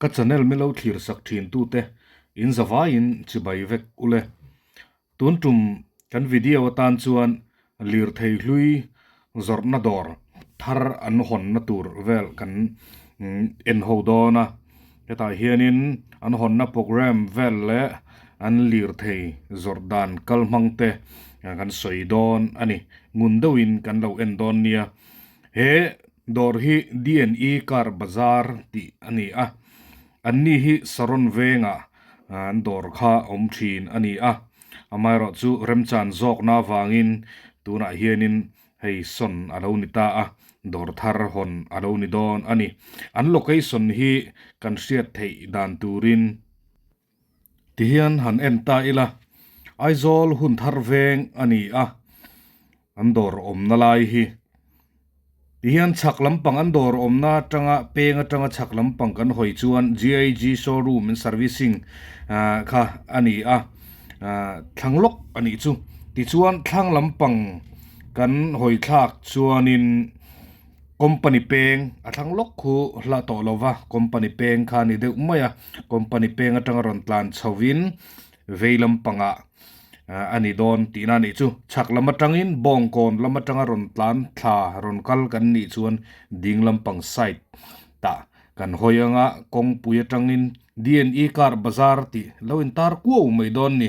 ka channel melo thlir sak thin tu te in zawa in chibai vek ule tun tum kan video tan chuan lir thei hlui zorna dor thar an hon na tur vel kan en ho dona heta hianin an hon na program vel le an lir thei zordan kalmangte kan soidon ani ngundoin kan lo en don nia he dor hi DNE car bazar ti ani a anni hi saron venga an dor kha om thin ani a amai ro chu remchan zok na wangin tuna hianin hei son alo ni ta a dor thar hon alo ni don ani an location hi kan hriat thei dan turin tihian han en ta ila aizol hun thar veng ani a an dor om na lai hi tihian chak lampang an dor om na tanga penga tanga chak lampang kan hoi chuan GIG showroom and servicing kha ani a thanglok ani chu ti chuan thlang lampang kan hoi thlak chuanin company peng athang lok khu hla to lova company peng kha ni de maya company peng atang ron tlan chawin veilam panga ani don tina ni chu chak lama tangin bong kon lama tanga ron tlan thla ron kal kan ni chuan dinglam pang site ta kan hoyanga kong puya tangin DNE car bazar ti loin tar ku mai don ni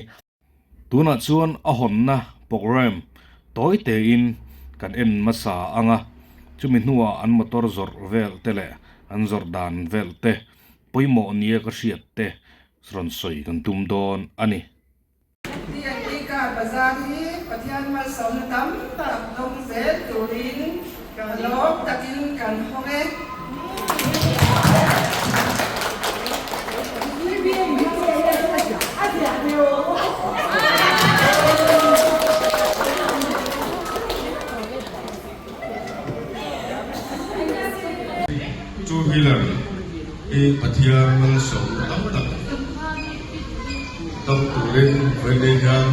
tuna chuan a hon na program toy te in kan en masa anga chumi nuwa an motor zor vel tele an zordan vel te poimo nia ka hriat te sron soi kan tum don ani DNE car bazar hi pathian mal som tam tak dong vel turin kan lok takin kan honge two wheeler e pathian mal som tam tak tam turin với đây ra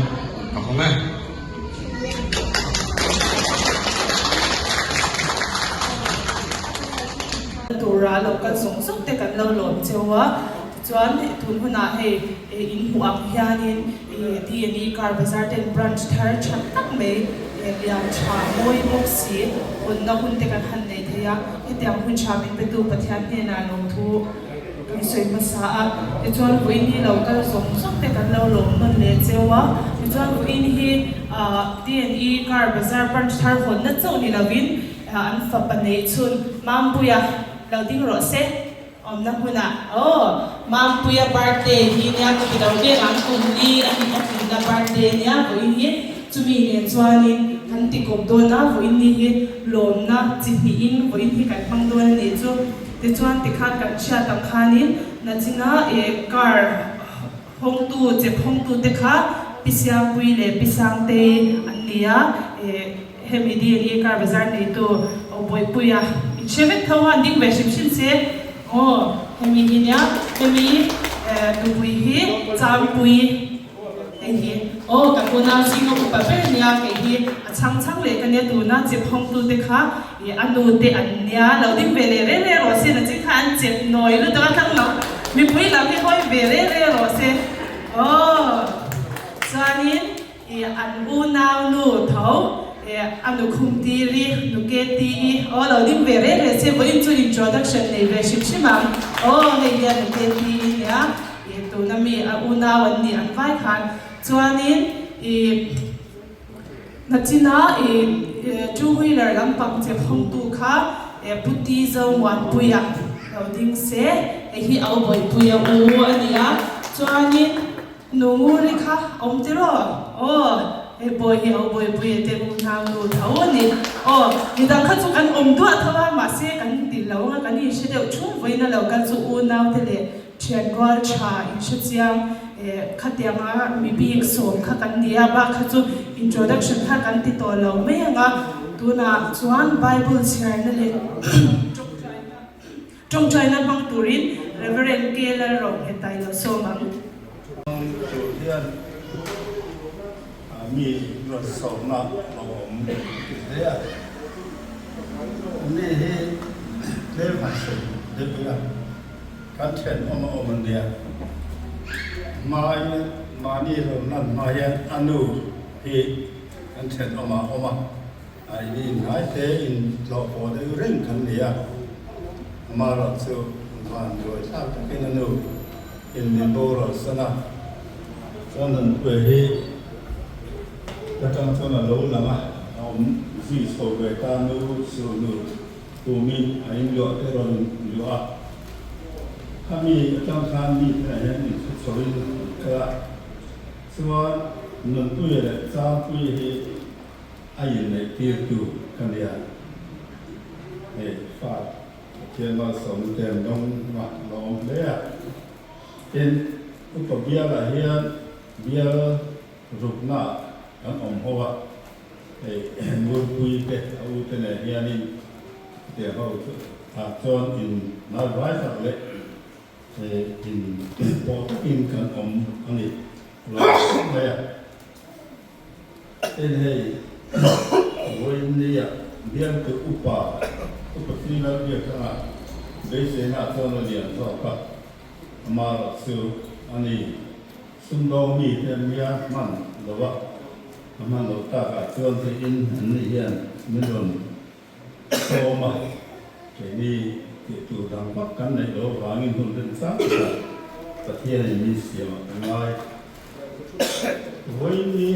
không ai tura lo kan song sok te kan lo lom chewa chuan thun huna hei in huam hianin DNE car bazar ten branch thar chan tak mai lian tha moi mok si on na hun te kan han nei theya hetiam hun cha min pe tu pathian ne na lo thu kan soi masa a chuan voin hi lo kan song sok te kan lo lom non le chewa chuan voin hi DNE car bazar branch thar hon na chau ni lovin an fa panei chun mampuya lo ding ro se om na huna mampuya birthday hi nya ko bi lo be ang kum ni ani ka ti na birthday nya ko hi chumi ne chuanin kan ti kop do na voin ni hi lom na chi ni in voin hi kan phang do ni chu te chuan ti khan kan cha tam khanin na chinga car hong tu che hong tu te kha pisya pui le pisang te ania hemi DNE car bazar nei to boy puya chevet thawan ding ve shim se hemi hinya hemi tu pui hi cham pui hi ka kona singo pa pe nia ke hi achang chang le kan ya tu na che phong tu te kha anu te anya lo ding ve le re ro se na chi khan chep noi lu ta thang lo mi pui la mi hoi ve re ro se chanin an u naw nu thau anu khum ti ri nu ke ti lo ding ve re se vo in chu introduction nei ve shim shimam hei ya nu ke ti ya tu na mi a u naw an ni an vai khan chuanin na china two wheeler lampang che phong tu kha puti zo wan puya lo ding se hi au boy puya u ania chuanin nu ri kha om ti ro boy hi au boy puya te u na lu thau ni ni dang kha chu kan om tu athawa ma se kan ti lo nga kan ni se deu chu voina lo kan chu u naw te le thian gwal cha in she chiang khatianga mi bi som kha kan nia ba kha chu introduction kha kan ti to lo me nga tuna chuan bible share na le trong china bang turin reverend kela ro hetai lo so mang mi ro so na om ya ni he le fa se de ya kan chen om dia ma ni lo nan ma ya anu hi kan chen oma ai ni ngai te in lo po de ring kan dia ma lo chu van rồi sao cái anu in ni bo lo sana cho nên về hi ta trong cho là lâu lắm à ông duy số về ta nu số nu tu min anh lo cái rồi lo kami trong tham mi thế này nên số cái số nên tu là sao tu hi ai này tiêu tu cái này này phát trên nó sống tiền đông mặt lòng đấy à trên cái bia là hiện bia rụt nạ anh ông hoa thì mua quý cái ông cái này hiện in thì họ chọn in nói vài thật lệ thì in bỏ in cái ông anh ấy là đây à trên này với này à bia cái upa phi là bia cái nào bây giờ là chọn là liền rồi cả mà sự anh ấy xung đột mi thêm mía mặn đó vậy mà nó ta cả chôn thì in hình này hiện mình luôn so mà cái đi thì chủ đang bắt cắn này đó và nghìn hồn đến sáng và thiên này mình xỉa mà ngoài với ni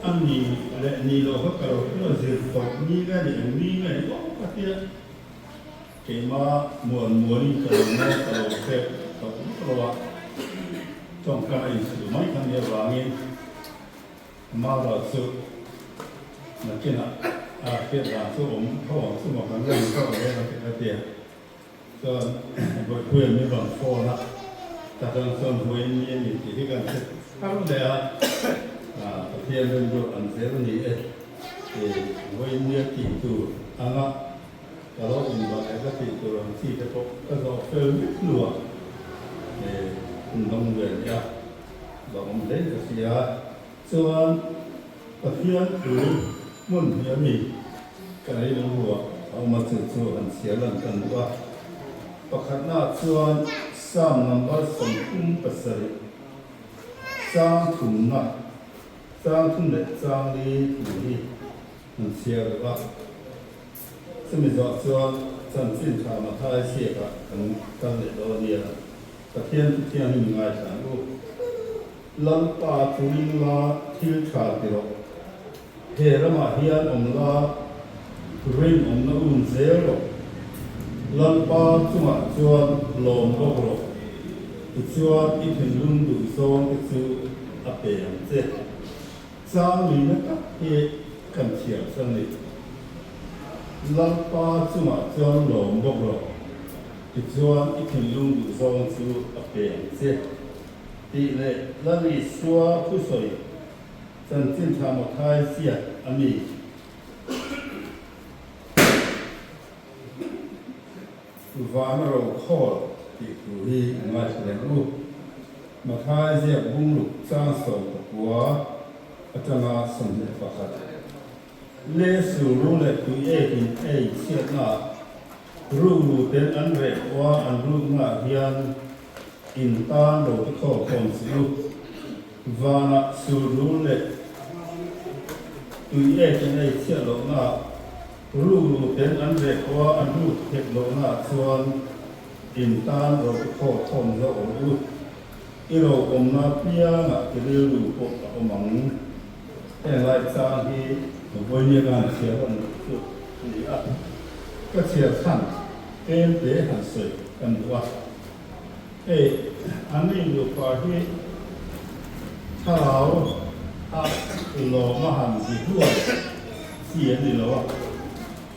anh ni lệ ni lo các cái nó diệt tộc ni cái này đó cái thiên cái mà muốn cái nó cái phép tộc nó trong cái này sự mấy thằng nhiều vàng in mà là sự là cái nào cái là số ông họ số một thằng người số này là cái tiền cho với quyền như bằng phô là ta đang son với những cái cái không để thiên lên được ăn thế này thì với những cái tụ ăn á cái đó mình gọi là cái tụ làm gì cái đó cái đó phơi lúa thì nông dân ya, đồng đến cái gì à, cho tập hiện từ muốn hiện mi, cái này là lúa, ông mà tự cho anh xé lần cần qua, và khát na cho sam năm ba sông bát sari, sang thùng để sang đi anh xé được qua, xem bây giờ cho chân chính tham mà thay xé cả, cần để đó nhiều cái thiên hình ngay sáng luôn lần ba chú linh la thiếu trả tiền thế ra mà hiện ông la rin ông nó dễ rồi lần ba chú mà chuan lồng bốc rồi chuan ít hình lung đủ song cái sự áp bể thế sang mình nó các cái cần chiều sang này lần ba chú mà chuan lồng bốc rồi thì chuan ít hình lung đủ song sự áp bể thế thì này là lý doผู้สวยchân chính tham một hai xia anh đi và nó rồi khó thì cứ đi ngay sẽ luôn mà hai xia bung lục trang sầu của ở trong là sân để phát triển lễ sử dụng lệ cứ ấy xia na rủ đến ăn về qua ăn rủ na hiền in tan đồ cái khẩu còn sử và là sử dụng lệ tùy ấy trên đây sẽ lộ na rủ đến ăn về qua ăn rủ thiệt lộ na xuân in tan đồ cái khẩu còn rõ rủ ilo om na pia na cái rủ bộ ông mắng cái lại sang thì với nhiều ngàn xe còn thì các xe khăn em để hàn sợi cần qua anh ấy được qua cái thảo lò mà hàn gì luôn tiền gì đó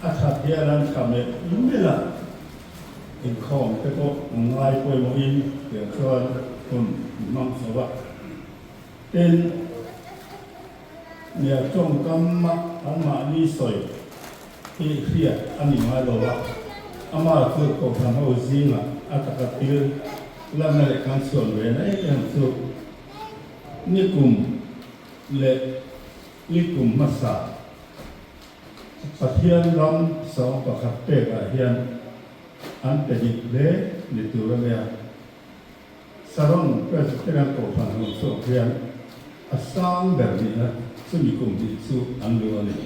thật hiện đang cảm nhận đúng như là hình khom cái có ngay quay một in để cho con mong số vậy tên nhà trong cam mắt ông mà đi soi thì hiện anh ấy ngay rồi vậy ama tu ko tham ho zina atakatil lam na le kan son ve na yang tu nikum masa pathian ram sau pakhat te ka hian an te di le ni tu ra me sarong president ko phan ho so hian asang ber ni na chu mi kum di chu an lu ani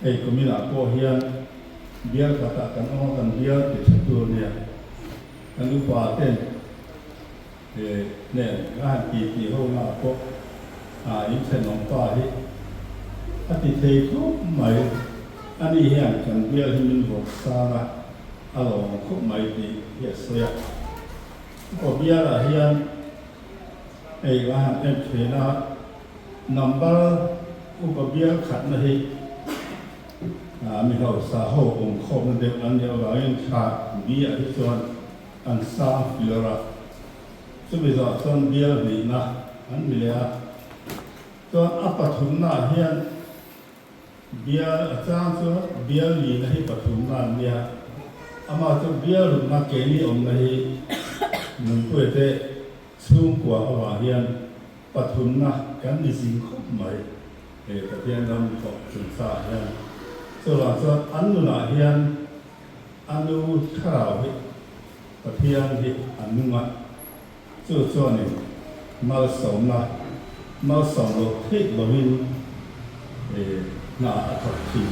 ei komina ko hian biar kata kan o kan biar ti tu ne kan lu pa ten ne ga ti ho na ko in chen nong pa hi ati thei ko mai ani hian kan biar hi min bo sa na alo ko mai ti yes ya ko biar a hian ei ga em thena number upa biar khat na hi mi ho sa ho ong khom na de an ya ga in kha bi a hi chuan an sa filora chu mi za chuan biar ni na an mi le a chuan a pathum na hian biar a chang chu biar li na hi pathum na nia ama chu biar na ke ni om na hi nun pu te chung kwa awa hian pathum na kan ni sing khop mai ka tian dam ko chung sa hian so la so anu na hian anu tharau hi pathian hi anunga chu chuan ni mal som lo thik lo hin na a thot thi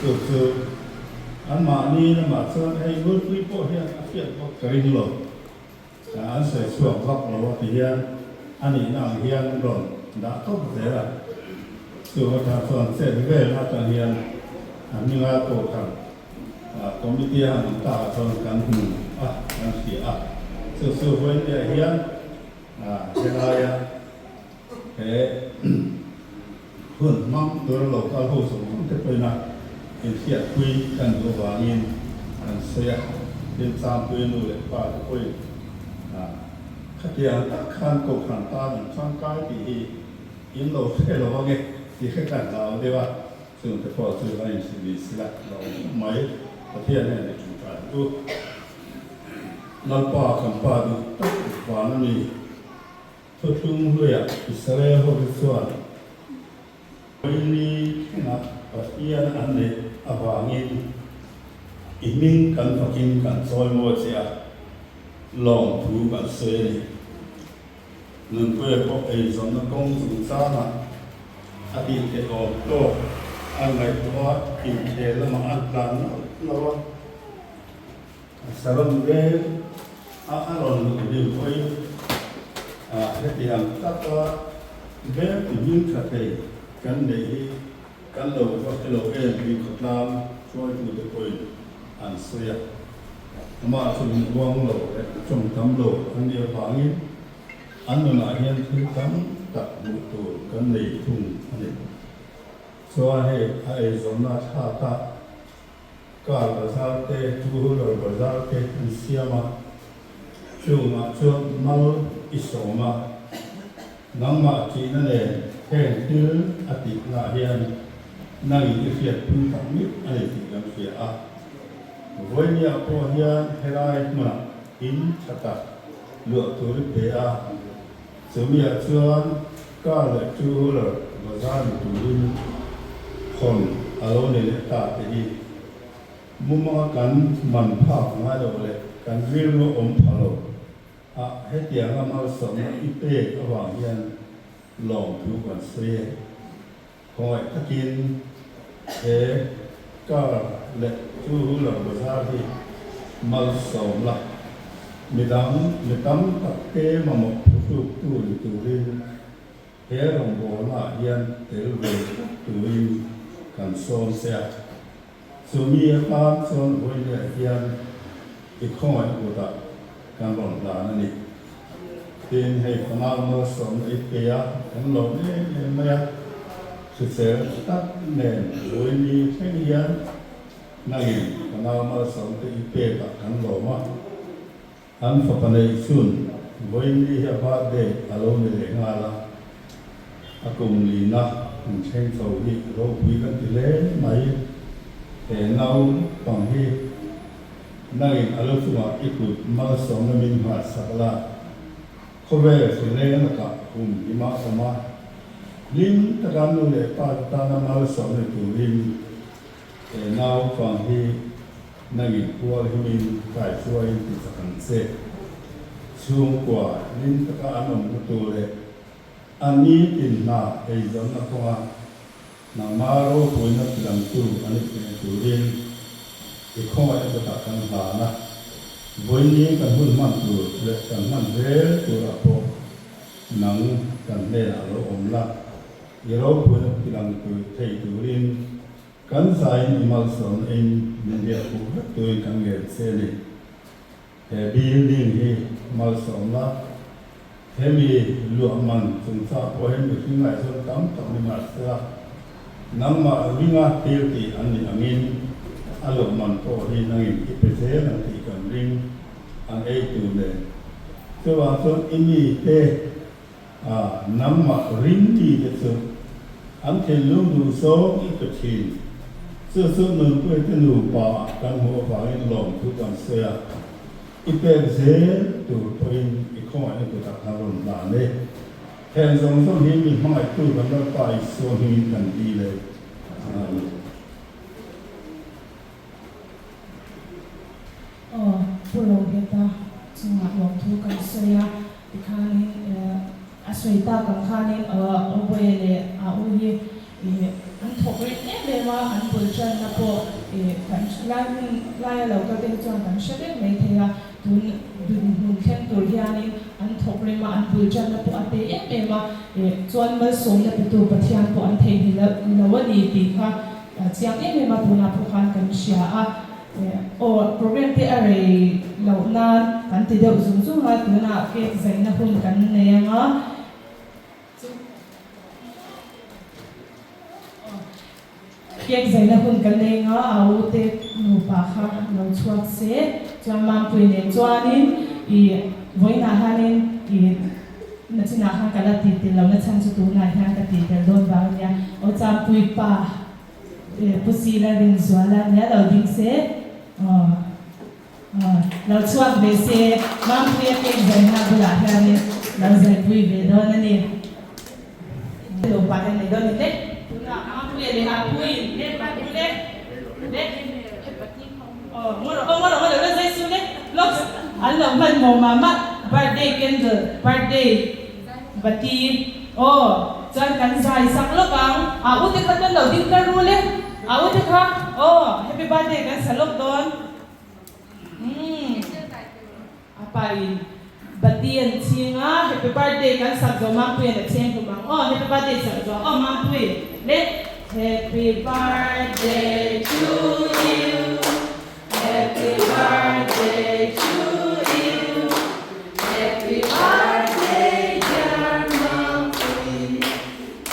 chu an ma ni na ma chuan hei good people hian a fiat ko karin lo an sai chuak vak lo ti hian ani na hian ron da top zera chu ta chuan se ve na ta hian an nga ko kan committee han ta chuan kan hu kan si so when they hian helaya hun mang dur lo ka ho so te pe na in fiat kui kan do wa in an se in sam pe nu le pa ko khatia ta khan ko khan ta man chang kai ti in lo se lo wa ge ti kha kan da de wa so te po so la in si la lo mai pathia ne ne chu ta tu lalpa kampa du tak wa na ni thu thung hluya Israel ho bi chuan ni na pathia an ne awangin iming kan fakin kan soi mo chia long thu kan se ni nun pe ko ei zon na kong zu cha na ati te o to an ngai to in the la ma an plan na wa salam ve alon lu oi he ti am ta ta ve ti min kha te kan nei kan lo wa lo e bi ko tam choi tu de koi an suya ma su min wang lo chong tam lo an dia bangin an na hian thu tam ta bu tu kan nei thung ani so he ai zona tha ta ka bazar te tu lo bazar te siama chuma chum mal isoma nangma chi na le hen til ati na hian nang i fiat pu tam mi ai ti gam fia voi nia ko hian helai ma in chata lu tu ri pe chumia chuan ka le chu lo bazar tu rin khon alo ne le ta te hi muma kan man pha nga lo le kan vil lo om phalo he tia nga ma som i pe awang hian long thu kan se hoi takin he ka le chu lo bazar hi mal som la midam tak te ma mo tu rin he rong bo na hian tel ve tu rin kan som se sumi pa son voi le hian i khoi ko ta kan ron la na ni tin he khana mo som i pe kan lo ne ma ya su se tak ne voi ni chen hian na i khana mo som i pe ta kan lo ma an fa pa nei sun voi ni ha ba de alo ne le nga la akum li na chen so ni ro pui kan ti le mai he nau pang hi nai alo chuma ikut ma som na min ma sakla khobe se le na ka ima sama lim ta kan nu le pa ta na ma som ne tu lim he nau pang hi นั่งอีกพวกที่มีฝ่ายช่วยติดสังเสพช่วงกว่าลิ้นตะการนมกุตัวเลยอันนี้ติดหน้าไอ้จอมนักว่านามาโรคุยนักดังตูอันนี้เป็นตัวเรียนอีกข้อไอ้ประตักกันหานะวันนี้กันหุ่นมันตัวและกันมันเรื่อตัวละพวกหนังกันเล่นอารมณ์ละยี่เราคุยนักดังตัวไทยตัวเรียนกันสายอิมัลสอนเองเนี่ยเดียวกับตัวกันเกิดเสรีแต่บีลิงที่มัลสอนละเฮมีหลวงมันสงสารพอเห็นอยู่ที่ไหนส่วนตั้มตั้งมีมาเสียน้ำมาวิ่งเตียตีอันนี้อันนี้อารมณ์มันโตที่นั่งอีกเป็นเสียงที่กันริงอันเอตัวเลยส่วนส่วนอินี่เตน้ำมาริงที่จะส่วนอันเทลุดูโซอีกทีส่วนหนึ่งเพื่อที่หนูป่ากันหัวฝ่ายหลงทุกกันเสียอีกเป็นเสียตัวตัวอีกข้อนี้ตัวตัดทางลงหลานเลยแทนสองส่วนนี้มีห้องไอ้ตู้กันแล้วไปส่วนนี้กันดีเลยผู้ลงเห็นตาจังหวะลงทุกกันเสียอีกครั้งนี้อาศัยตากับครั้งนี้เอาไว้เลยเอาไว้อันถกเรื่องนี้เลยว่าอันบุญจันทร์นะพอกันไล่เราก็เป็นจวนกันเชื่อได้ไหมเทียดุนเข้มตัวที่อันนี้อันถกเรื่องมาอันบุญจันทร์นะพออันเตะเอ็มมาจวนมาส่งแล้วไปตัวปฏิญาณพออันเทนี่แล้ววันนี้ตีค่ะเสียงเอ็มมาตัวนับพวกกันกันเชียร์โอ้โปรแกรมที่อะไรเหล่านั้นกันที่เดียวสูงๆมาตัวน่ะเก็บใส่ในหุ่นกันเนี่ยนะเก็บใส่ในหุ่นกันเลยนะเอาเด็กหนูปากค่ะเราชวนเสียจวนมาปุยเนี่ยจวนนี้วันนั้นฮันนี่นักศึกษากันละติดเรานักศึกษาตัวนั้นกันติดโดนบางอย่างเอาจำปุยป่าผู้ศิลปินส่วนละเนี่ยเราดิ้งเสียเราชวนไปเสียมาปุยเก็บใส่ในบุหรี่ค่ะเนี่ยเราใส่ปุยไปโดนนั่นเองเราปากกันในโดนนี่เด็กมาปุยเลยค่ะปุยเด็กมาปุยเด็กมั่วเราใส่สุดเลยล็อกอันนั้นมันโมมามาbirthday candle birthday บัตรีจนกันใส่สักลูกอ่ะอุติขันเราดิ้งกันรู้เลยอุติค่ะhappy birthday กันสลบโดนapa ini batian singa happy birthday kan sabdo mampu ya chen ko bang happy birthday sabdo mampu le happy birthday to you happy birthday to you happy birthday dear mampu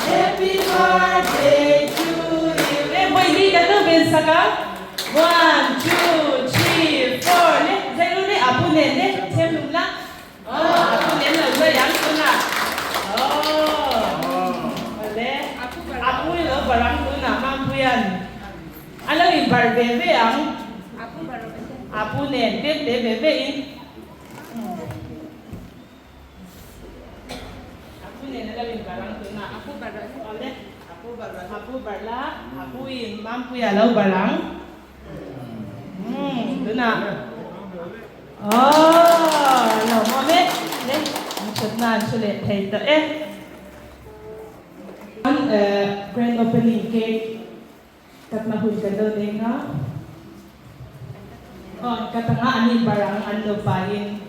happy birthday to you boy ni kan tu biasa kan 1 2 3 4 le zai lu le apu ne le chem lu la apu ne la lu yang tu na le apu ni lo barang tu na mampu yan ala in bar bebe ang apu ne bebe in apu ne la in barang tu na apu barang ole apu barla apu in mampu ya lo barang đúng nào nào mà biết đấy chút nào chút lệ thầy tự grand opening cake kat mahul ka daw din ha katanga ani barang ano pain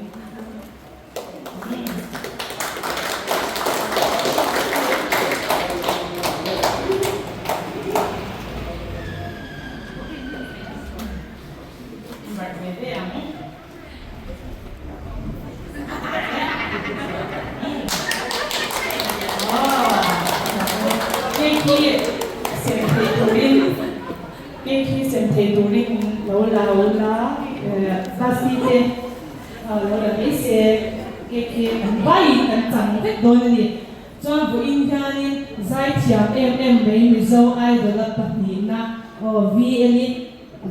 khi xem thấy tụi mình lâu là ta xí thế lâu là mấy xe khi vay anh chẳng biết đôi này cho vụ in ra đi giải chiang em với mình dâu ai đó là tập nhìn na VN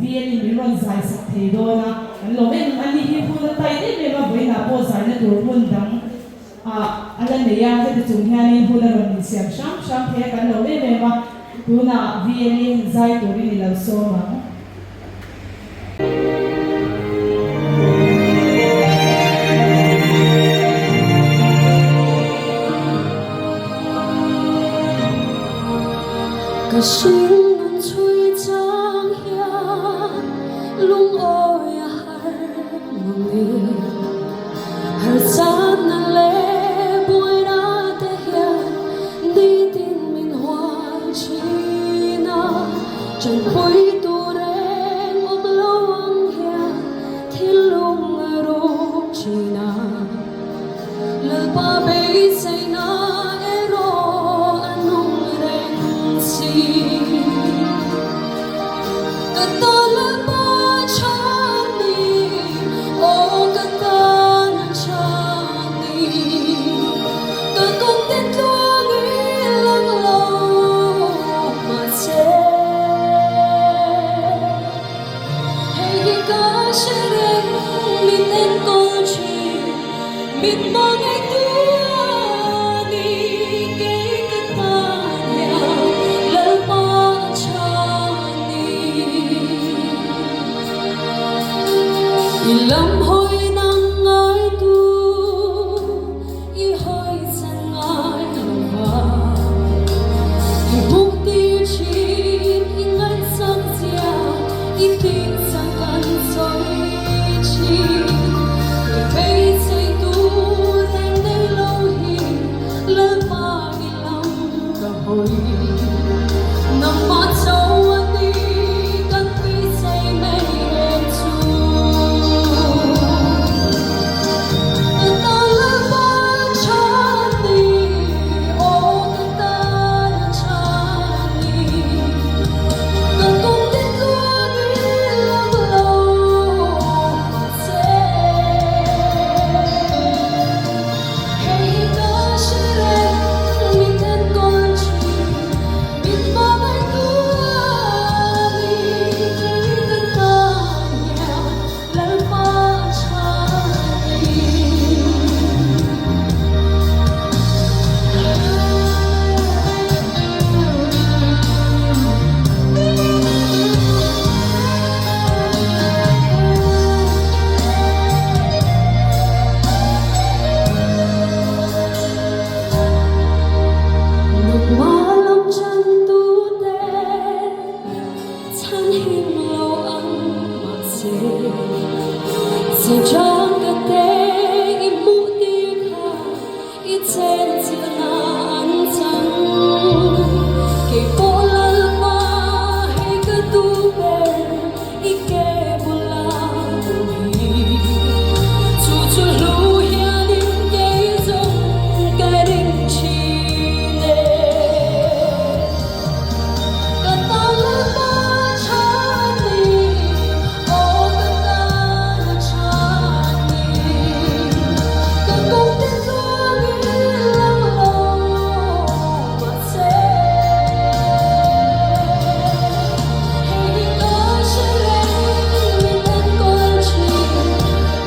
mình luôn giải sắc thế đó na anh lâu em anh đi phu là tay đấy mà với na po giải na đồ muốn đắng anh này ya cái chúng ta đi phu là mình xem sáng thế cái lâu em mà tu na VN giải tụi mình là số mà 个心能吹张呀，龙哦呀哈梦里，而咱那嘞不那的呀，你定明花起那，真会多人我不老呀，天龙啊罗起那，了把杯在那。Mình mong anh tua đi cái ta nhà lỡ bỏ cho đi lâm hồi nắng ai tu y hồi sang ai lòng y buông tiêu chín y ngân sang gia y tin sang căn soi chi bây giờ nằm mắt sâu anh đi cất đi say mê em chu ta lỡ bao cha đi ô ta cha đi ta cũng biết luôn đi lắm lâu mà sẽ hay có sẽ đến mình tên con chỉ cho cái thế im mũi tiếng hà ít trên chiều nắng trắng kể cô lơ mà hay cứ tu về ít kể buồn lòng đi chú chú lưu hiền đến cái giống cái đình chi nè cả ta lơ mà cha đi ô cả ta là cha cả công ty tôi nghĩ lắm lâu mà sẽ hay có sẽ lên mình thân con chỉ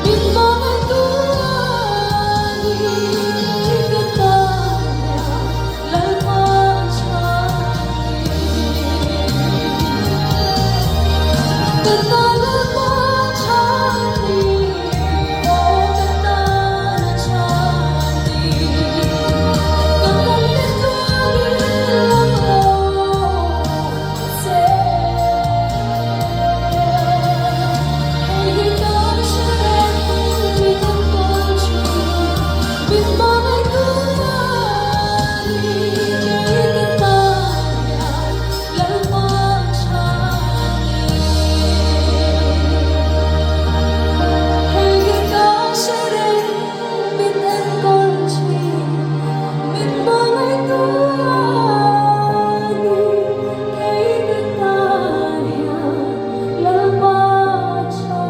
biết mong anh tua đi cái ta lời qua cha cái ta lời qua cha đi ô cái ta là cha đi cả công ty tôi nghĩ lắm lâu sẽ hay có sẽ đến mình thân con chỉ biết mong anh tua đi cái ta lời qua cha hay có sẽ đến mình thân con chỉ biết mong anh tua đi cái ta lời qua cha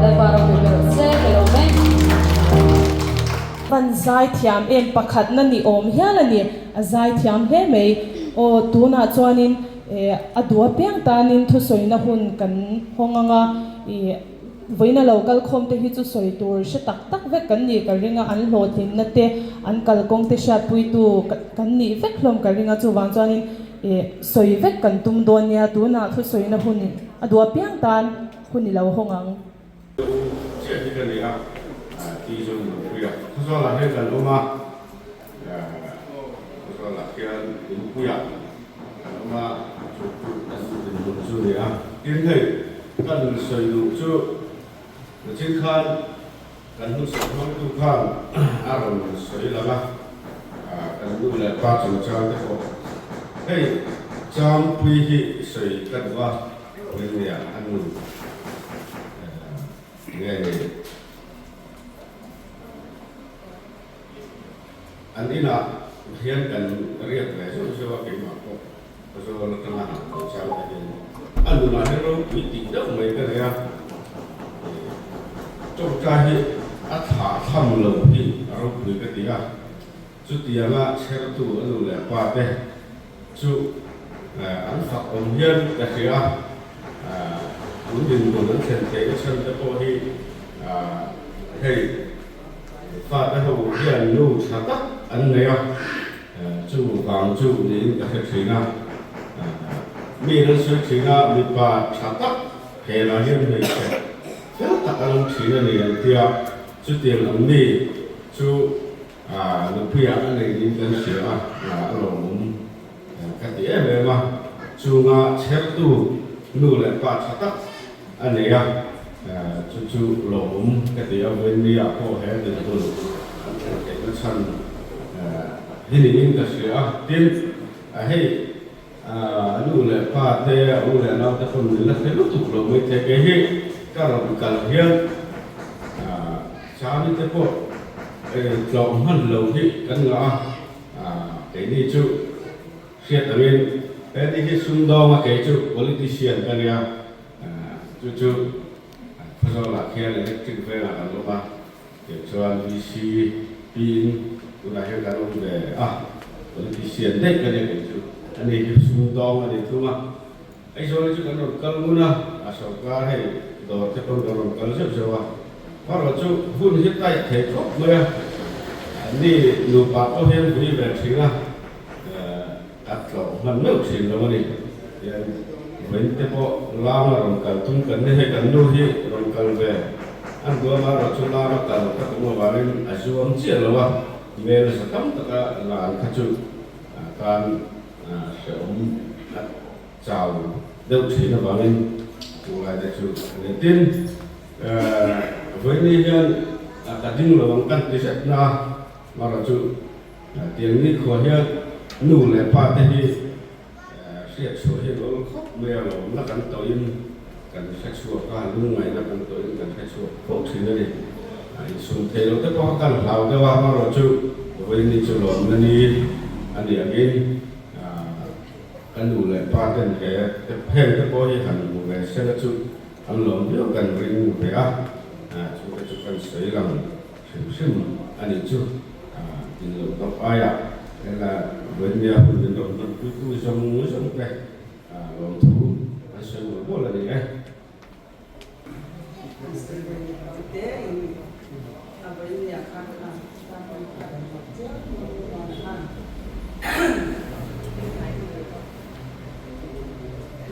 Dai para ko se hello me van zai thiam em pakhat na ni om hian ani a zai thiam he mei o tuna chuanin adua piang tanin thu soina hun kan honganga voina local khom te hi chu soi tur she tak tak ve kan ni ka ringa an lo tin na te an kalkong te sha pui tu kan ni vek hlom ka ringa chu wang chuanin soi vek kan tum don nia tuna thu soina hun adua piang tan hun ni lo hongang 这个你啊，第一种不要，他说那些人路嘛， puya ma chu tin lu chu ya tin thei kan soi lu chu chin khan kan lu soi hong tu khan aron soi lama kan lu le pa chu chang te ko hei chang pui hi soi kan wa wen ya an lu nghe anh đi nào hiện cần riêng về số cái mà có số nó tăng hàng sao vậy anh nói cái đó bị tỉnh đâu mấy cái này trong cái thả thăm lâu thì rồi bị cái gì chú tiền là xe tu anh là qua đây chú anh phật ông hiền cái gì muốn nhìn của nó thành cái chân cái cô hi hay phát cái hồ hiền nu chặt tắt anh này chú vàng chú đến cái chuyện nào mi đến sự chuyện nào mi bà chặt tắt hệ là hiền này sẽ rất là anh chuyện này thì chú tiền ông mi chú nó bây giờ anh này đi đến sửa là lòng cái gì em mà chú ngã xếp tu nu lại bà chặt tắt anh này chú lòng cái gì ở bên mi cô hệ đến tu cái chân hình như cái sự tiên hay nu lại bà thế nu lại nào ta không được là cái lúc tục lòng mới thế cái gì cái lòng cần hiền sao như thế cô lòng hơn lâu thì cần là cái này chú hiện tại bên cái này cái xung đột mà cái chú politician cái này chú bây giờ là khi này chính phải là lúc mà để cho VC pin cũng là hiện tại lúc về politician đấy cái này chú anh này cái xung đột mà để thu mà ấy rồi chú cần cần muốn sao cả hay đồ thì con cần rất nhiều và rồi chú hun hiện tại thế tốt mớiนี่ลูกปากก็เห็นผู้ใหญ่แบบนี้นะอัดเรามันไม่อุชินแล้วนี่ยังเว้นแต่พอลามารำกันทุ่งกันนี่ให้กันดูที่รำกันไปอันตัวมาเราชุลามากันก็ตัวมาเรื่องอาชีวะเชี่ยแล้วว่าเมื่อสักคำตะกะหลานขจุการเสริมเจ้าเดือดชินนะบางทีตัวอะไรได้ชุเนี่ยทิ้งเว้นนี่ยังการดิ้งระวังกันที่เสร็จนะmà là chú tiếng ní khó hiền nụ lại phát thế thì sẽ số hiền nó khóc mèo nó cắn tối cần sẽ sửa cả luôn ngày nó cắn tối cần sẽ sửa phốt thì nó đi xuống thế nó tất cả các lão đó mà là chú với ní chú lộn nó đi anh đi again cái nụ lại phát thế cái phèn cái bó hiền hẳn một ngày sẽ là chú anh lộn nhiều cần ring về chú cái chú cần sấy làm xem anh đi chú thì lúc đó ai hay là bên nhà mình đến đồng mình cứ sống này làm thú anh sẽ nói bố là gì ấy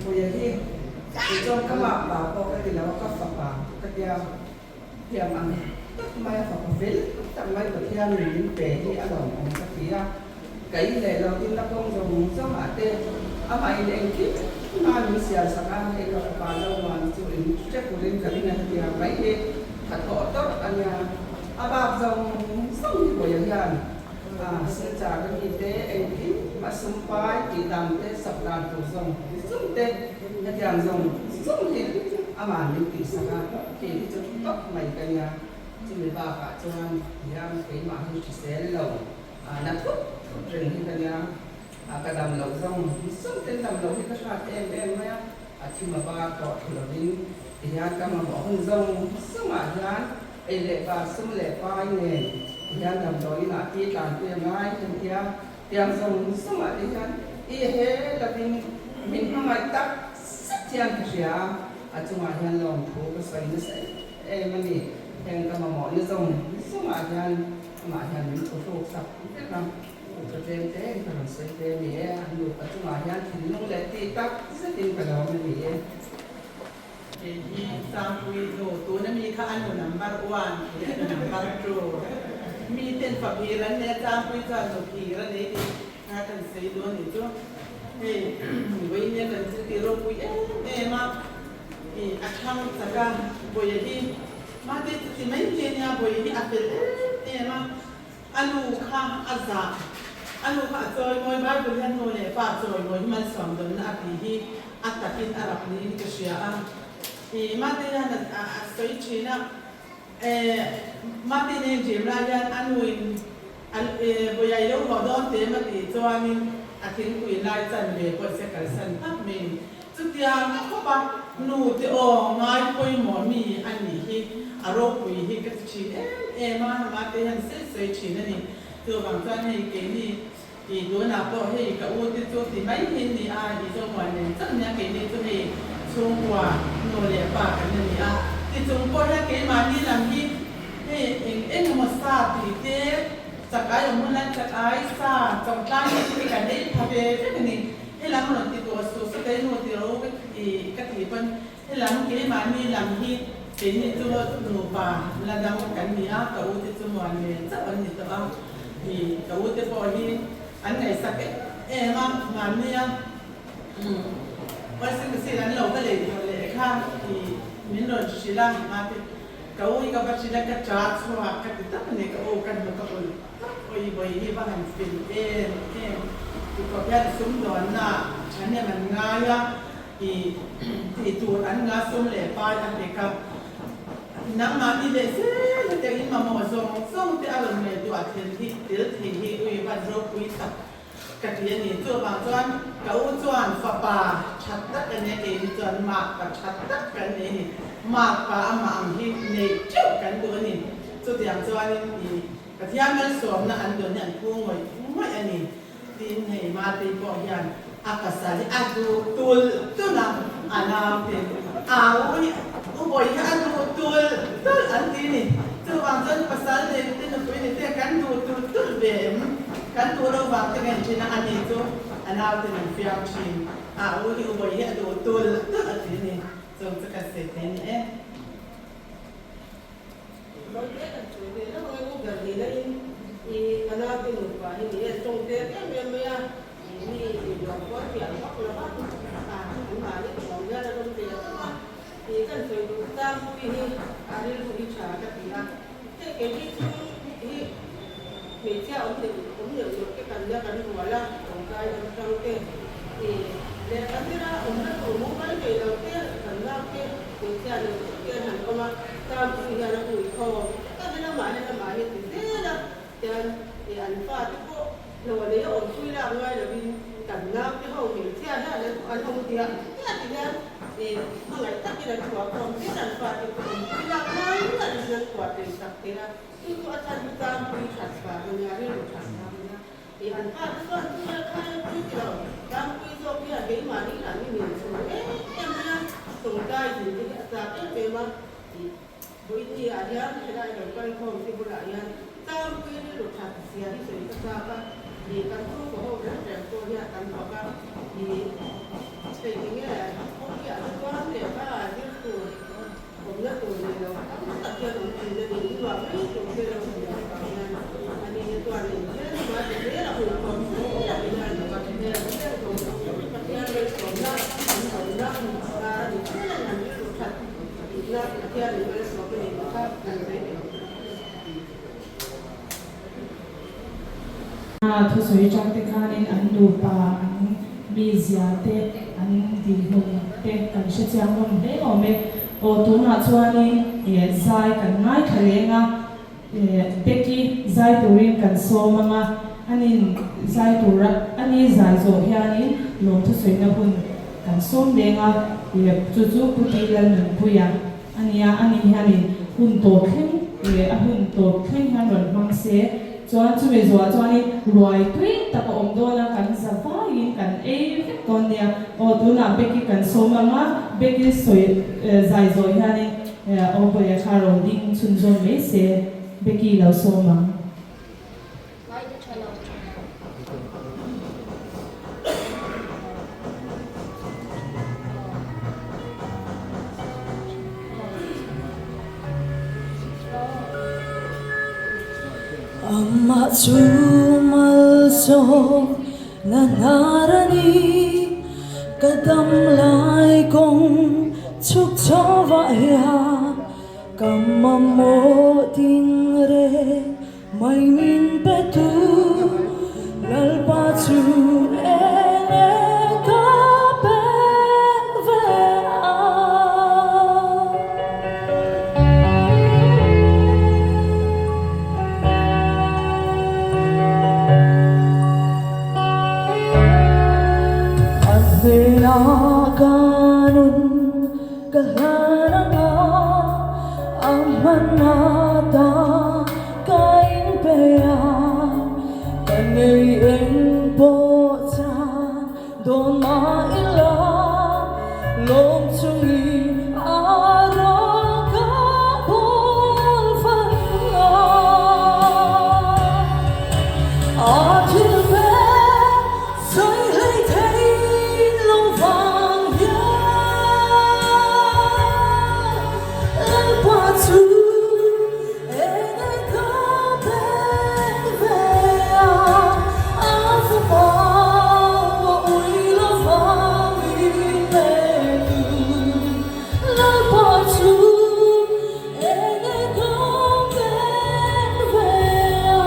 bây giờ thì trong các bạn bảo có cái gì đó các phật bảo các điều thì mà tất mai phật viết tất mai của thiên mình về thì ăn lòng các thứ cái này là chúng ta không dùng số mà tên mà anh kịp mà mình sẽ sang ăn hay là vào đâu mà chịu đến chắc của đến cái này thì mấy cái thật họ tốt anh bà dùng sống của những người xin chào các y tế anh kịp mà xung quanh chỉ làm cái sập đàn của dùng xung tên những hàng dùng xung thì mà mình kịp sang ăn thì chúng tốt mày cái nhà chỉ người bà cả cho anh yang cái mà hình chỉ sẽ lồng nát thuốc rừng thì cái nhà cái đầm lồng rong sống tên đầm lồng thì các bạn em ấy khi mà bà có thì là đi thì cái mà bỏ hương rong sống mà hắn ấy lệ bà sống lệ ba này thì đầm đó là tí làm tiền ngay thì tiền rong sống mà đi hắn ý hết là mình không ai tắt rất tiền thì chúng mà hắn lòng thú cái xoay nó sẽ em mà đi em cái mà mọi người dùng sống mà hắn mình có thuộc sập biết không cái tên thế cái mình xây tên này anh được ở trong mà hắn thì nó lại tì tắc rất tin vào đó mình gì thì sao quy đồ tôi nóมีค่าอันหนึ่ง number 1 number 2มีเต็นฝักพีแล้วเนี่ยจ้างquyจานสุกีแล้วนี่ ra cần xây luôn để cho thì với những cần sự tiêu rồi em mà thì action saka bây giờ đi mà thì mấy cái nhà bây giờ đi apel em mà anu kha azza anu kha rồi ngồi bài bây giờ ngồi để phát rồi ngồi mà xong rồi na thì atakin arab ni cái gì thì mà thì là soi china mà thì nên chỉ là yan anu bây giờ lúc họ đón thế mà thì cho anh akin quỳ lại chân về quay sẽ cả sân tháp mình chút tiền có ba nụ thì ngay quay món mì anh nhỉ aro quỳ hi cái chi mà thì hắn sẽ soi chi này từ bằng chân này cái này thì đối nào có thì cái ô thì cho thì mấy hình thì thì cho mọi người rất là cái này cho thì xung quanh nồi lẻ bạc cái này thì chúng có cái mà đi làm gì em mà sa thì thế chắc ai cũng muốn chắc ai sa trong tay thì cái đấy thay về cái này hay làm một tí đồ số cái một tí đồ cái gì phân hay làm cái mà đi làm gì thì này cho nụ bà là làm cái gì cái ô thì cho mọi người rất là nhiều đó thì cái ô thì bỏ đi anh này sắc em mà niaวันสิ่งที่เราก็เลยข้ามที่มินโดชิลังมาที่เขาอีกกับชิลังก็จัดสวะกันที่ตั้งเนี่ยก็โอ้กันมันก็โอ้ยบ่อยที่บ้านฟิลิปปินส์ที่ก็ยัดซุ้มดอนน่ะฉันเนี่ยมันง่ายที่ตัวอันง่ายซุ้มเลยไปอันเด็กครับนักมาที่เด็กเสียแต่อินมาโมส่งที่อารมณ์เนี่ยตัวเทียนที่เดือดที่อุ้ยบ้านรบอุ้ยสักกะเทียนนี่ตัวบางส่วนเขาส่วนฝาป่าชัดตักกันเนี่ยเองส่วนหมากกับชัดตักกันเนี่ยหมากป่าหมากที่ในเจ้ากันตัวนี่ตัวอย่างส่วนนี่กะเทียนมันสวมนะอันเดียวเนี่ยพุ่งไว้ไม่อันนี้ที่ให้มาตีก่อยันอากาศที่อาดูตัวนั้นอันนั้นเป็นอุ้ยอันดูตัวอันที่นี่ตัวบางส่วนภาษาเนี่ยที่เราคุยเนี่ยกันดูตัวเบมkan turun waktu kan cina ani itu anak tu yang fiam cin uli ubah ya tu tul ini so sekarang seteni Nói thế là chủ đề nó không có gần gì đấy thì anh nói cái một vài những cái trong thế cái bên bây giờ thì được có tiền hoặc là bắt cũng mà cáiของเยอะแล้วต้องเสียthì cái sự tăng quy đi đi đi trả cái gì cáiที่มีเจ้าผมอยู่cáiกันเยอะกันหัวละของใจtrong cái thì để cái đóผมđãผมmuốn nói về đầu tiên cần ra cáiเจ้าcái hàng công an tam quy là nó ủi kho cái đó mà thì thế đó thì anh pha cái bộ rồi đấy ông quy là ngay là vì cần nam cái hậu hiểu theo đó là anh không tiền cái thì ra thì hôm nay tất nhiên là của con cái anh pha cái quy là ngay là được quả tiền sạch thế ra itu akan kita melihat mencari usaha di antara tuan tuan kaya kita kamu itu dia bagaimana ini semua mana tungkai jadi tapi memang ini ada kita ada kalau si budaya kamu ini usaha siapa sih siapa di kantor kau dan korea kantor di sehingga korea tuan dia apa ituผมเนี่ยตัวนี้เราตัดเชือกตรงนี้จะดีกว่าไม่ตรงเชือกเราอย่างนั้นอันนี้ตัวนี้เนี่ยมาจากนี้เราเป็นคนที่อยากไปงานแบบนี้เนี่ยตรงนี้เป็นคนรักคนรักมาดีที่นั่นนั่นที่สุดท้ายที่นั่นที่อันนี้เป็นสอบเป็นอีกครับอันนี้ทุสวยจังเตคานินอันดูปาอันมีเสียเตอันดีหุ่นเตกันเชื่อจังหุ่นได้ออกไหมโอ้ตัวน่าชวนนี่ใจกันง่ายทะเลงอ่ะเบกกี้ใจตัวเองกันโซมังอ่ะอันนี้ใจตัวรักอันนี้ใจโซเฮียนี่ลงทุสวยนะหุ่นกันโซมเด้งอ่ะจู่ๆพุทธิลันหนึ่งพุยังอันนี้เฮียนี่หุ่นโตขึ้นหุ่นโตขึ้นฮันหล่นมังเสจวนช่วยจวนนี่รวยตุ้ยตะกอมโดนกันสบายกันตอนเนี้ยโอ้ตัวน่ะเบกกี้กันโซมังอ่ะเบกกี้สวยใจโซเฮียนี่โอ้ไปคารองดิ้งชุนจนไม่เสียเบกกี้เราโซมังAmma chumal so Nanarani kadam lai kong chuk chawa ya kamamo tin re mai min petu lalpa chu ene ka pek ve Adena kanun kahananga amanata kain peya kanei eng po cha don ma ila lom chungi aro ka bol fanga Achil pe sai lai thei long vang ya Lan pa chu ene ka pen ve a Afu pa wa ui lo vang i pe tu Lan pa chu ene ka pen ve a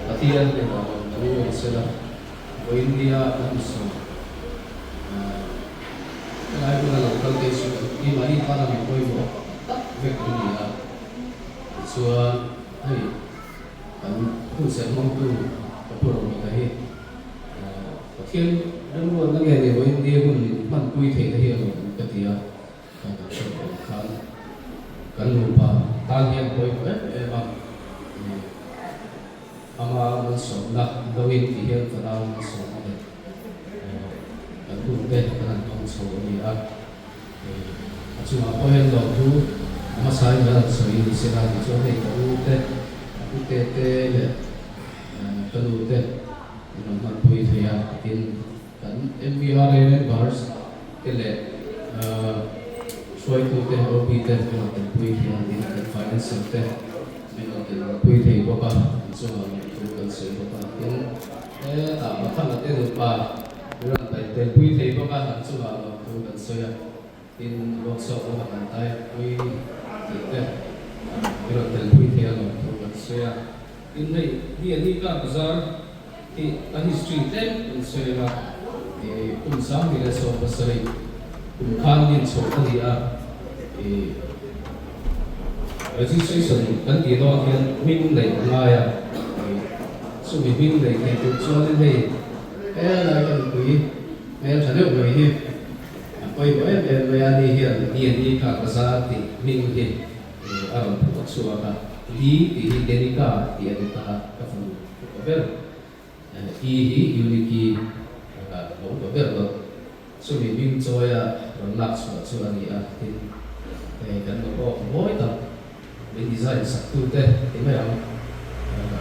Latihan ke bawah, lalu istilah India dan Islam. Kalau itu kalau lokal kesu, di mana pada mikoi bo, tak vek dunia. Soal, hey, kan khusus mampu kapur mikahi. Latihan dan buat lagi ada India pun man kui thei thei yang ketia, kan lupa tanya koi bang. Ama masuk nak dawin tiada terang masuk ada, aku deh kan masuk ni cuma poin tu, ama saya nak soi di sana di sana aku deh kalau deh nama poin saya kan MBR ini bars kele suai tu deh hobi deh kalau poin saya di finance deh memang poin saya bapa cuma sự của bạn nhưng tạo một phần là tên được bà rồi tại tên quy thế của bạn là chú bảo là tôi cần xây à tin workshop của bạn tay quy thì tên rồi tên quy thế là tôi cần xây à tin này đi cả bazaar thì anh history tên cần xây là thì cũng sáng thì là số bác sĩ cũng khăn nhìn số cái gì à thì registration cần tiền đó thì mình lấy ngay à số mình để cái cuộc cho nên thì cái là cái quý em sẽ được người hiệp quay với em về anh đi hiện đi cả xã thì mình thì ở cuộc sống cả đi thì đến cả thì anh ta các phần có biết ý unity cũng có biết rồi số mình cho rồi lạc số anh thì kan ko moi ta be design sak tu te te mai ang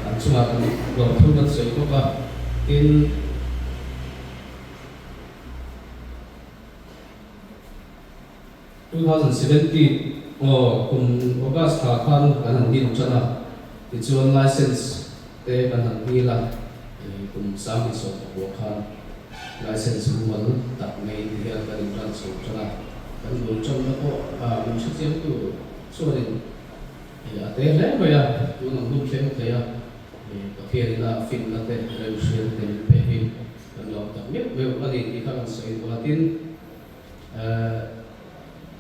an chunga kan lo thu kan sei ko ka in 2017 kum August ka khan kan han din chana ti chuan license te kan han ni la kum sami so ko khan license rumal tak mai ti ya kan ran so chana kan lo chon na ko mun chi chen tu so rin ya te le ba ya tu nang dum chen te ya ka phian na fin na te re shen te pe hi kan lo tak me we ani ti khan sei ko tin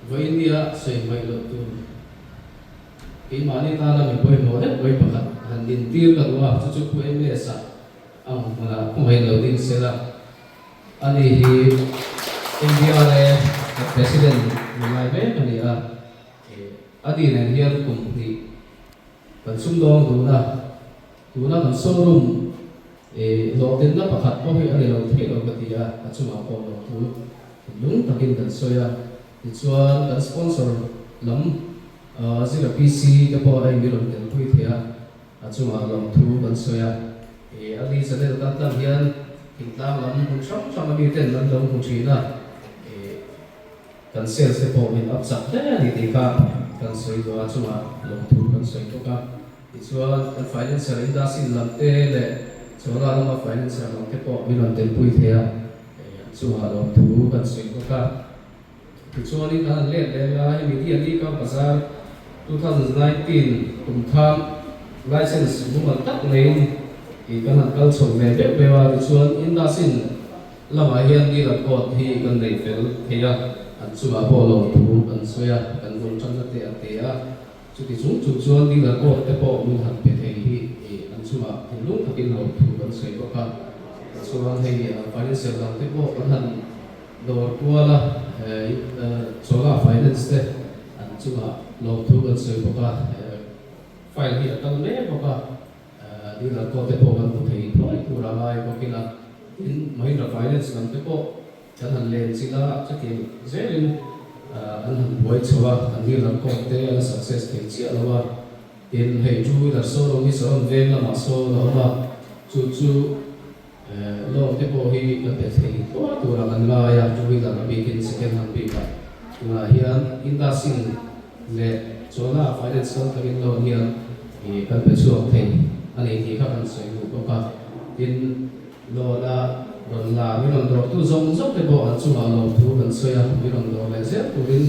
với India xây mấy lượt tu cái mà này ta là mình quay nó đấy quay bạc hành điền tiêu là đúng không cho quay em này sao mà không phải đầu tiên sẽ là anh ấy India này president mình lại biết anh ấy anh ấy này hiện cùng thì vẫn xung đột đủ là còn showroom lộ tin nó bạc hạt có phải anh ấy đầu tiên đầu tiên à chúng ta có đầu thứ đúng là cái cần soi à chuan kan sponsor lam zira PC ka po ai milon kan pui thia achunga lam thu kan soya ali sale ta tam hian intang lam hun sam sam mi ten lam lam hu china kan sales te po min up sak te ni ti ka kan soi do achunga lam thu kan soi to ka chuan kan financial industry lam te le chora lam financial lam te po milon ten pui thia achunga lam thu kan soi to ka chuan in han le la media ni ka bazar 2019 kum kham license bumal tak lein I kan han kal chom me be be wa chuan in da sin lama hian ni la kot hi kan nei fel heya an chuma polo tu an soya kan gol cham te ate a chu ti chung chuan ni la kot te po mun han pe thei hi an chuma hin lung takin lo tu kan sei ko ka chuan hei financial lam te po kan han dor kuala solar finance te an chuma lo thu kan sei ko ka file hi atal me ko ka đi là có thể bộ phận thì nói của là ai có cái là mấy là finance làm cái bộ chẳng hạn lên chỉ là chắc thì dễ lên anh hẳn buổi chiều anh đi là có thể success thì chỉ làว่าtiền hệ chú là số đồng số về là mà số đó là chú lo cái bộ hi là để thì có tụ là anh là ya chú là bị cái second hand bị cả là hiện industry le chỗ là finance công ty lo hiện thì cần phải xuống thì anh ấy thì các bạn sẽ có cả tin lo là rồi là mấy lần đầu tu giống dốc cái bộ anh chung là lo tu cần xoay mấy lần đầu là rất tu đến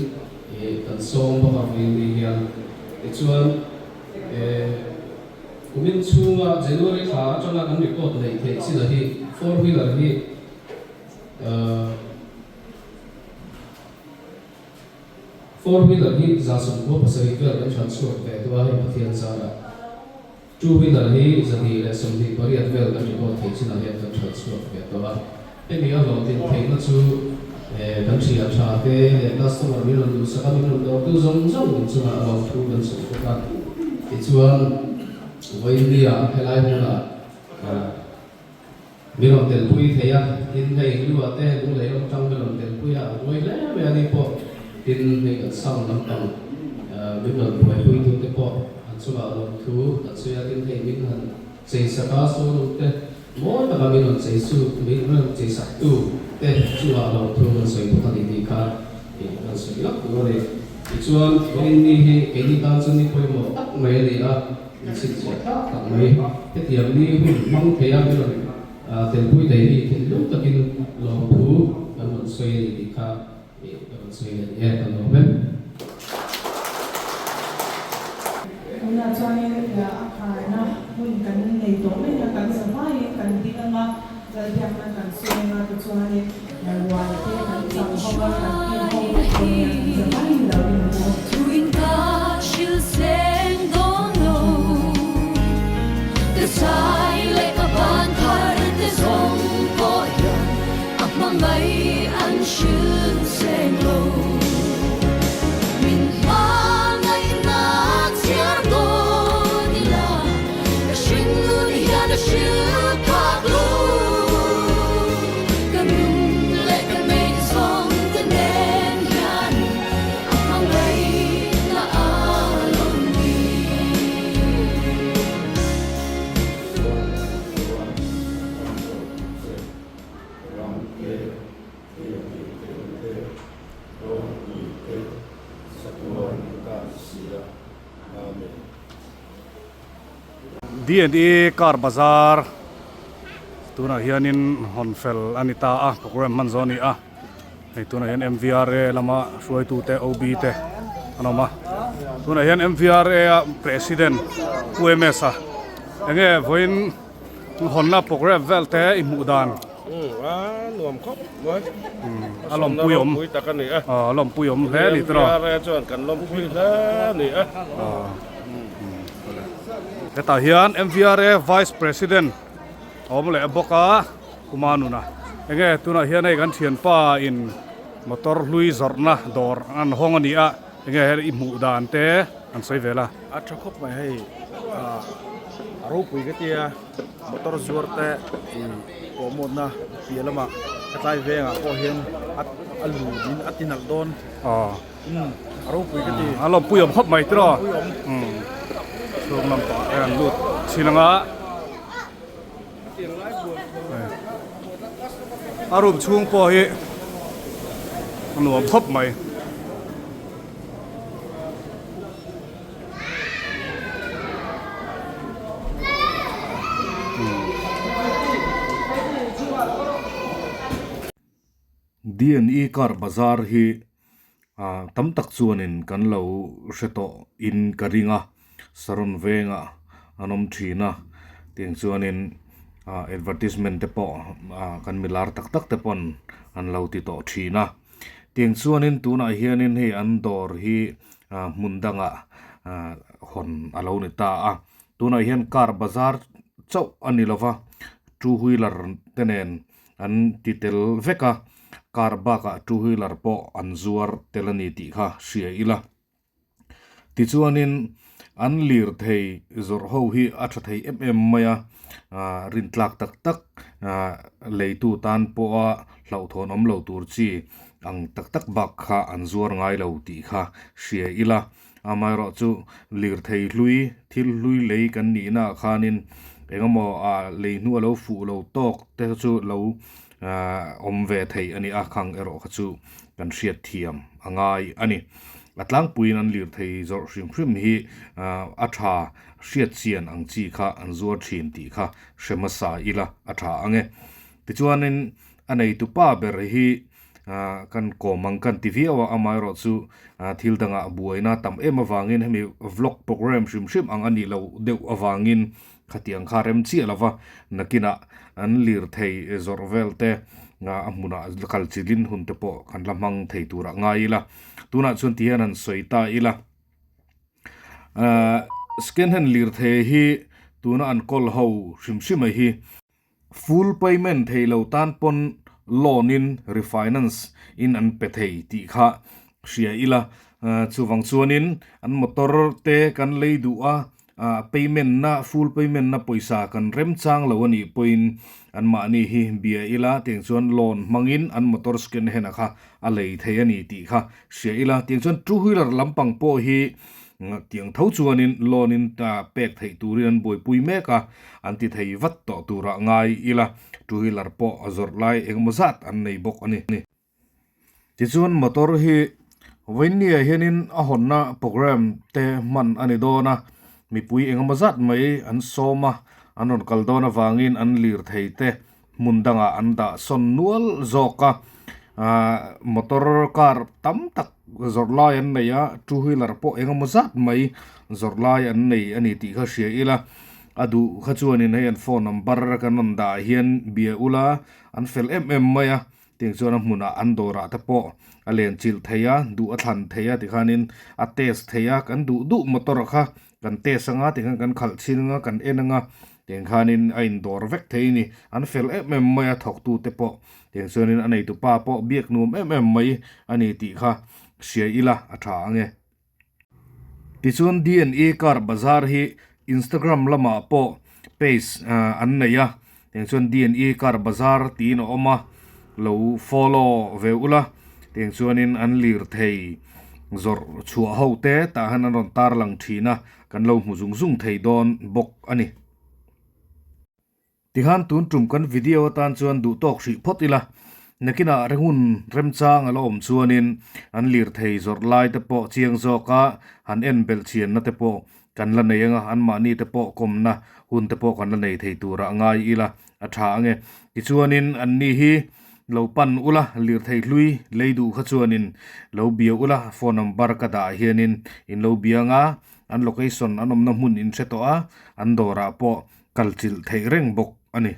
cần song bao học viên đi hiện để chuan cũng nên chung là January khá cho là anh bị cột này thì chỉ là hi four wheeler hi four wheeler hi giá sum có phải xây cái là transfer về tu hay phát hiện ra là two wheeler hi zani le somdi pariat vel kan ko thei china hian kan transfer ve to a emi a lo tin thei na chu kan chi a tha te le customer mi lo du sa ka mi lo do tu zong zong chu a lo thu kan su ko ka ti chuan wa india helai hona mi lo tel pui thei a tin thei lu a te lu le lo tang mi lo tel pui a roi le me ani po tin hei kan sang lam tang mi lo pui tu te po chuma lo thu ta suya tin thei min han chei saka so lu te mo ta ba min on chei su min ro chei sak tu te chuma lo thu mon sei ko ni ni kha kan sei lo ko le chuan in ni hi ke ni tan chun ni poi mo tak mai ri a sit che ta tak mai te tiam ni hu mang the ya min ten pui dei ni tin lu takin lo thu kan mon sei ni kha kan sei ni kan lo men na chuanin ya na mun kan nei to me na kan samai kan dinanga dal yang na kan suenga to chuanin na wa te kan sam ho kan ki ho samai la rin mo Tuwing ka siya seng dono Kasay lay kabantar Te song ko yan At mangay an siya seng lo Min angay na siya do nila Kashin nun yan na siya paglo Ganun lay kan may song kanen yan At mangay D&E Car Bazaar tuna hianin honfel anita a program manzoni a hei tuna hian MVRA lama suai tu te OB te anoma tuna hian MVRA a president UMS a enge voin honna program vel te i mudan รวมครบเว้ย alom puyom คุยตะกันนี่อ่ะ alom puyom le ni tro ชวนกันล้มคุยแล้วนี่อ่ะ te ta hian MVRA vice president om le boka kumanu na enge tuna hian ei kan thian pa in motor hlui zorna dor an hongani a enge her i mu dan te an sei vela อัตราครบไม่ให้รูปปุ๋ยก็เตียมอเตอร์ซัวร์แต่โปรโมทนะเปียละมากระจายเวงพอเห็นอัลลูดินอัตินักโดน รูปปุ๋ยก็เตีย alom puyom khop mai tro ผู้ยม lom lam pa an lut chinanga arum chung po hi nuam khop mai D&E Car Bazaar hi tam tak chuanin kan lo hreto in karinga saron venga anom thina tiang chuanin advertisement te po kan milar tak tak te pon an lo ti to thina tiang chuanin tuna hianin hei an dor hi mundanga hon alo ni ta a tuna hian car bazaar chau ani lova two wheeler tenen an titel veka car baka two wheeler po an zuar telani ti kha sia ila ti chuanin an lir thei zor ho hi atha thei maya rin tlak tak tak leitu tan po a hlau thon om lo tur chi ang tak tak bak kha an zuar ngai lo ti kha sia ila amai ro chu lir thei hlui thil hlui lei kan ni na khanin engamo leinu lo fu lo tok te chu lo om ve thei ani a khang ero khachu kan hriat thiam angai ani atlang puin an lir thei zor hrim hrim hi atha hriat chian ang chi kha an zuar thin ti kha shemasa ila atha ange tichuanin anei tu pa ber hi kan komang kan tv awa amai ro chu thil danga buaina tam em awangin hemi vlog program hrim hrim ang ani lo deuh awangin khatiang kharem chi alawa nakina an lir thei zorvel te amuna kalchilin hunte po kan lamang thei tura ngaila tuna chun tian an soita ila scan hand lir thei hi tuna an kol ho hrim hrim hi full payment thei lo tan pon loan in refinance in an pe thei ti kha sia ila chuwang chuanin an motor te kan leidu a payment na full payment na poisa kan rem chang lo ani point an ma ni hi bia ila teng chuan loan mangin an motor scan hena kha a lei thei ani ti kha sia ila teng chuan two wheeler lampang po hi tiang tho chuanin loan in ta pek thei turin an boi pui meka an ti thei vat to tura ngai ila two wheeler po azor lai engmozat an nei bok ani ti chuan motor hi wainia hianin a honna program te man ani dona mi pui engmazat mai an soma anon kaldona wangin an lir theite mundanga anda son nual zoka motor car tam tak zorlai an neya two wheeler po engmazat mai zorlai an nei ani ti kha sia ila adu khachuanin hei an phone number kanon da hian bia ula an fel maya teng chuan hmuna an dora te po alen chil theya du athan theya tikhanin a test theya kan du motor kha kan test anga tikhan kan khal chinga kan enanga teng khanin ain dor vek theini an fel maya thok tu te po teng chuanin anei tu pa po biak num mai ani ti kha sia ila atha ange ti chuan D&E Car Bazaar hi Instagram lama po page an neya teng chuan D&E Car Bazaar tin oma lo follow ve ula teng chuanin an lir thei zor chua ho te ta han ron tar lang thina kan lo mu zung thei don bok ani tihan tun tum kan video tan chuan du tok hri photila nakina rengun remchang alom chuanin an lir thei zor lai te po chiang zoka han en bel chian na te po kan la nei anga an ma ni te po kom na hun te po kan la nei thei tura ngai ila a tha ange ti chuanin an ni hi lo pan ula lir thei hlui leidu kha chuanin lo bia ula phone number ka da hianin in lo bianga an location anom na mun in seto a an dora po kalchil thei reng bok ani